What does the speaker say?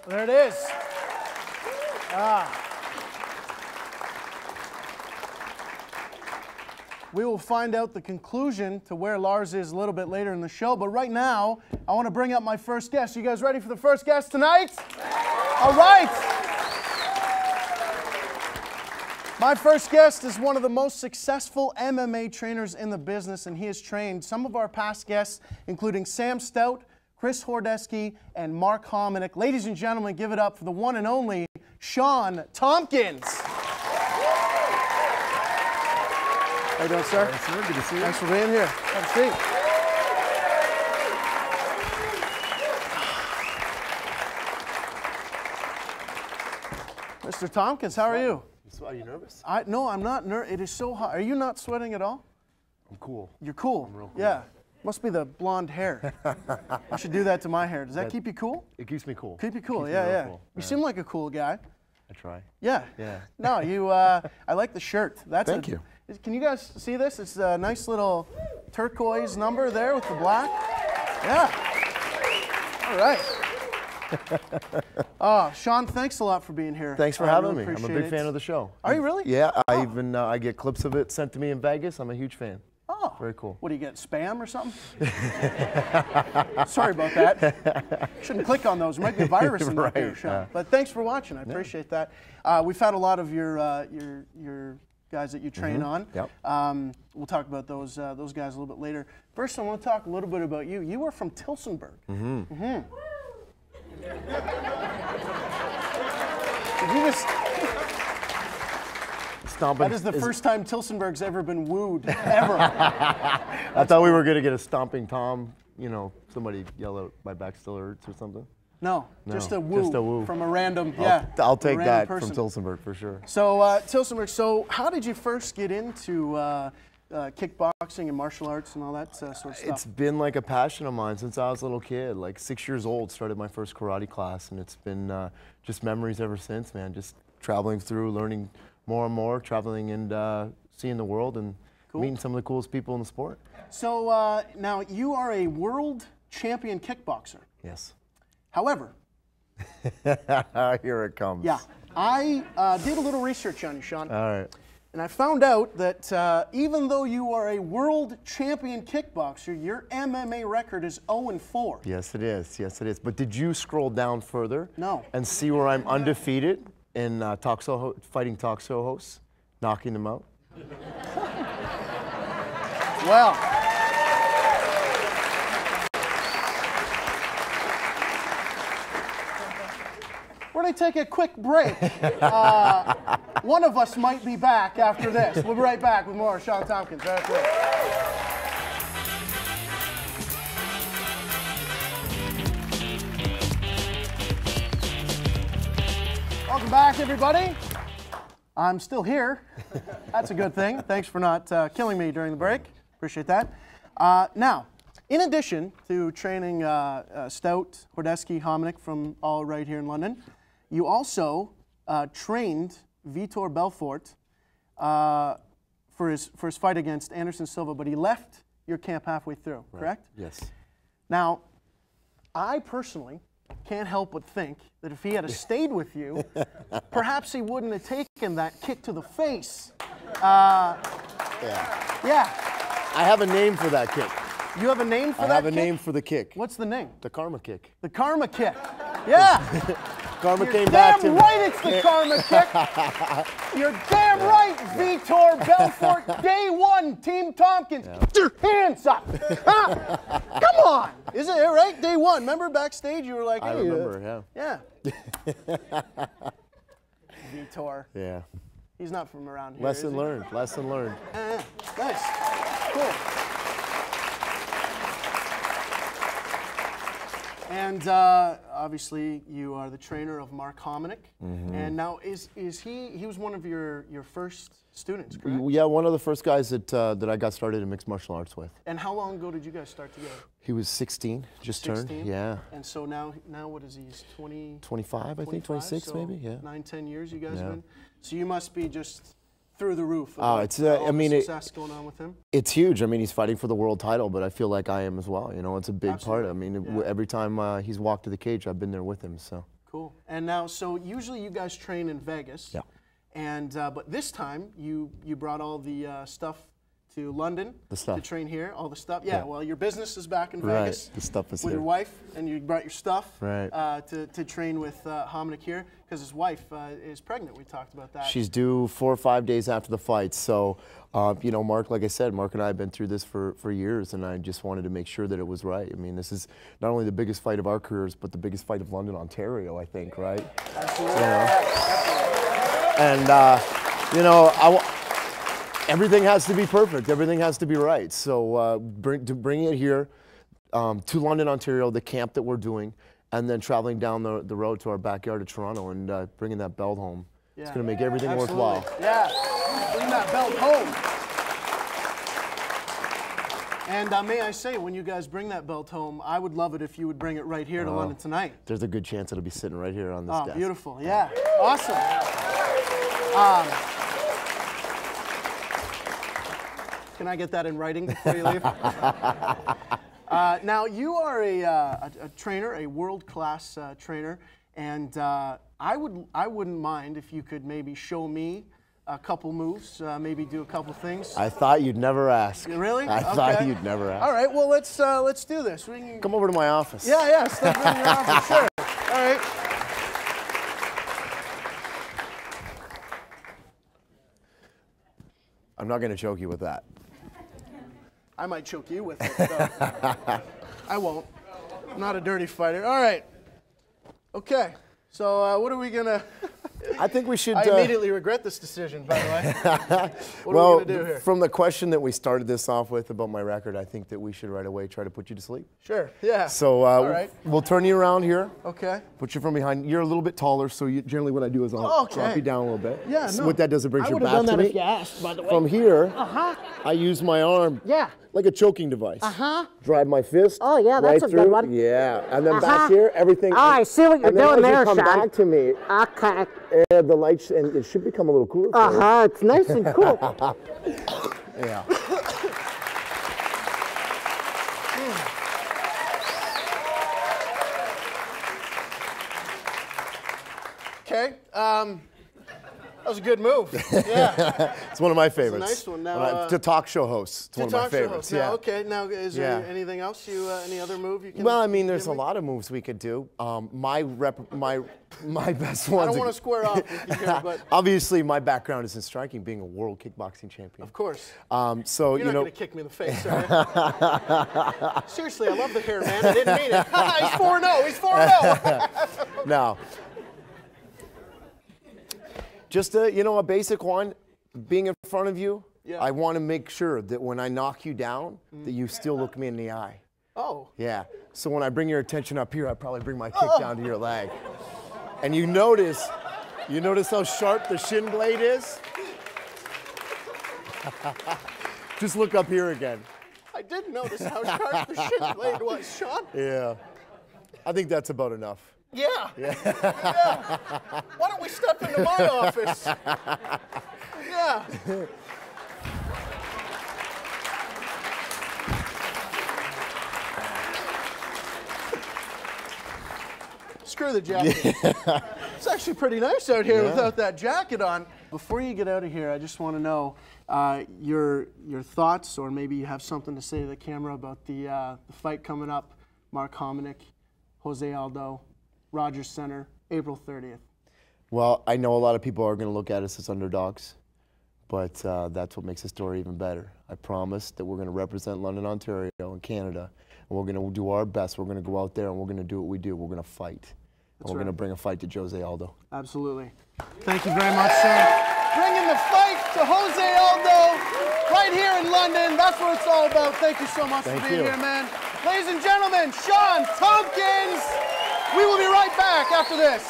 There it is. We will find out the conclusion to where Lars is a little bit later in the show, but right now, I want to bring up my first guest. You guys ready for the first guest tonight? All right. My first guest is one of the most successful MMA trainers in the business, and he has trained some of our past guests, including Sam Stout, Chris Hordesky, and Mark Hominick. Ladies and gentlemen, give it up for the one and only Shawn Tompkins. How you doing, sir? Thanks, sir. Good to see you. Thanks for being here. Have a seat. Mr. Tompkins, how are you? Are you nervous? No, I'm not nervous. It is so hot. Are you not sweating at all? I'm cool. You're cool. I'm real cool. Yeah. Must be the blonde hair. I should do that to my hair. Does that keep you cool? It keeps me cool. Keep you cool, Keeps yeah, me real yeah. cool. You seem like a cool guy. I try. Yeah. Yeah. No, you, I like the shirt. Thank you. Can you guys see this? It's a nice little turquoise number there with the black. Yeah. All right. Shawn, thanks a lot for being here. Thanks for having me. I'm a big fan of the show. Are you really? Yeah, I get clips of it sent to me in Vegas. I'm a huge fan. Oh. Very cool. What, do you get, spam or something? Sorry about that. Shouldn't click on those. There might be a virus in there, Shawn. But thanks for watching. I appreciate that. We've had a lot of your guys that you train on. Yep. We'll talk about those guys a little bit later. First, I want to talk a little bit about you. You were from Tillsonburg. Did you just... Stomping. That is the first time Tillsonburg's ever been wooed, ever. I thought we were going to get a stomping Tom, you know, somebody yell out, my back still hurts or something. No, just a woo. From a random, I'll take that person. from Tillsonburg for sure. So, Tillsonburg, so how did you first get into kickboxing and martial arts and all that sort of stuff? It's been like a passion of mine since I was a little kid. Like 6 years old, started my first karate class, and it's been just memories ever since, man. Just traveling through, learning more and more, traveling and seeing the world and meeting some of the coolest people in the sport. So now you are a world champion kickboxer. Yes. However, here it comes. Yeah, I did a little research on you, Shawn. All right. And I found out that even though you are a world champion kickboxer, your MMA record is 0-4. Yes, it is. Yes, it is. But did you scroll down further? No. And see where I'm undefeated in fighting talk show hosts, knocking them out? Well, we're going to take a quick break. One of us might be back after this. We'll be right back with more Shawn Tompkins. Right there. Welcome back, everybody. I'm still here. That's a good thing. Thanks for not killing me during the break. Appreciate that. Now, in addition to training Stout, Hordesky, Hominick from all right here in London, you also trained Vitor Belfort for his fight against Anderson Silva, but he left your camp halfway through, correct? Yes. Now, I personally can't help but think that if he had stayed with you, perhaps he wouldn't have taken that kick to the face. Yeah. Yeah. I have a name for that kick. You have a name for that kick? I have a name for the kick. What's the name? The karma kick. The karma kick. Yeah. Karma You're came back to damn right it's the karma kick. You're damn right, Vitor Belfort. Day one, Team Tompkins. Get your hands up. Huh? Come on. Is it right? Day one. Remember backstage you were like, hey. I remember, yeah. Vitor. Yeah. He's not from around here. Lesson learned. Lesson learned. Nice. Cool. And obviously, you are the trainer of Mark Hominick. And now, is he was one of your first students, correct? Yeah, one of the first guys that I got started in mixed martial arts with. And how long ago did you guys start together? He was 16, just 16? Turned. Yeah. And so now what is he? He's 20? 25, I think, 26 so maybe, yeah. 9, 10 years you guys have been. So you must be just through the roof. Oh, it's I mean, success going on with him. It's huge. I mean, he's fighting for the world title, but I feel like I am as well. You know, it's a big part. I mean, every time he's walked to the cage, I've been there with him. So cool. And now, so usually you guys train in Vegas. Yeah. And but this time you brought all the stuff to London to train here, all the stuff. Yeah, well, your business is back in Vegas. The stuff is with here. your wife, and you brought your stuff Right. to train with Hominick here, because his wife is pregnant. We talked about that. She's due 4 or 5 days after the fight. So, you know, Mark, like I said, Mark and I have been through this for years, and I just wanted to make sure that it was right. I mean, this is not only the biggest fight of our careers, but the biggest fight of London, Ontario, I think, right? Absolutely. You know? And, you know, everything has to be perfect. Everything has to be right. So bringing it here to London, Ontario, the camp that we're doing, and then traveling down the road to our backyard of Toronto and bringing that belt home. Yeah. It's going to make everything worthwhile. Yeah, bring that belt home. And may I say, when you guys bring that belt home, I would love it if you would bring it right here to London tonight. There's a good chance it'll be sitting right here on this desk. Oh, beautiful. Yeah, awesome. Can I get that in writing before you leave? Now, you are a trainer, a world-class trainer, and I wouldn't mind if you could maybe show me a couple moves, maybe do a couple things. I thought you'd never ask. Really? I thought you'd never ask. All right, well, let's do this. We can... Come over to my office. Yeah, step in your office, sure. All right. I'm not going to choke you with that. I might choke you with it, though. I won't. I'm not a dirty fighter. All right. Okay. So what are we gonna? I think we should. I immediately regret this decision, by the way. What are we gonna do here? From the question that we started this off with about my record, I think that we should right away try to put you to sleep. Sure. Yeah. So all right. we'll turn you around here. Okay. Put you from behind. You're a little bit taller, so generally what I do is I'll drop you down a little bit. Yeah. So no. what that does, it brings your back to me. I would have done that if you asked, by the way. From here, I use my arm. Yeah. Like a choking device. Drive my fist. Oh, yeah, that's right a good one. Yeah, and then back here, everything. Oh, I see what you're doing there, Shawn. Come back to me. Okay. The lights, and it should become a little cooler. It's nice and cool. Yeah. Okay. That was a good move. Yeah. It's one of my favorites. It's a nice one. Now, to talk show hosts. It's one of my favorites. Now, yeah. okay. Now, is there anything else? Any other move you can? Well, I mean, there's a lot of moves we could do. My best ones. I don't want to square off with you here, but obviously my background is in striking, being a world kickboxing champion. Of course. So you're not going to kick me in the face, are you? Seriously, I love the hair, man. I didn't mean it. He's 4-0. He's 4-0. Now. Just a basic one, being in front of you, I want to make sure that when I knock you down, that you still look me in the eye. Oh. Yeah. So when I bring your attention up here, I probably bring my kick down to your leg. And you notice how sharp the shin blade is? Just look up here again. I did notice how sharp the shin blade was, Shawn. Yeah. I think that's about enough. Yeah. Yeah. Why don't we step into my office? Yeah. Screw the jacket. It's actually pretty nice out here without that jacket on. Before you get out of here, I just want to know your thoughts, or maybe you have something to say to the camera about the fight coming up. Mark Hominick, Jose Aldo, Rogers Center, April 30th. Well, I know a lot of people are going to look at us as underdogs, but that's what makes the story even better. I promise that we're going to represent London, Ontario, and Canada, and we're going to do our best. We're going to go out there and we're going to do what we do. We're going to fight. And we're going to bring a fight to Jose Aldo. Absolutely. Thank you very much, sir. Bringing the fight to Jose Aldo right here in London. That's what it's all about. Thank you so much for being here, man. Ladies and gentlemen, Shawn Tompkins. We will be right back after this.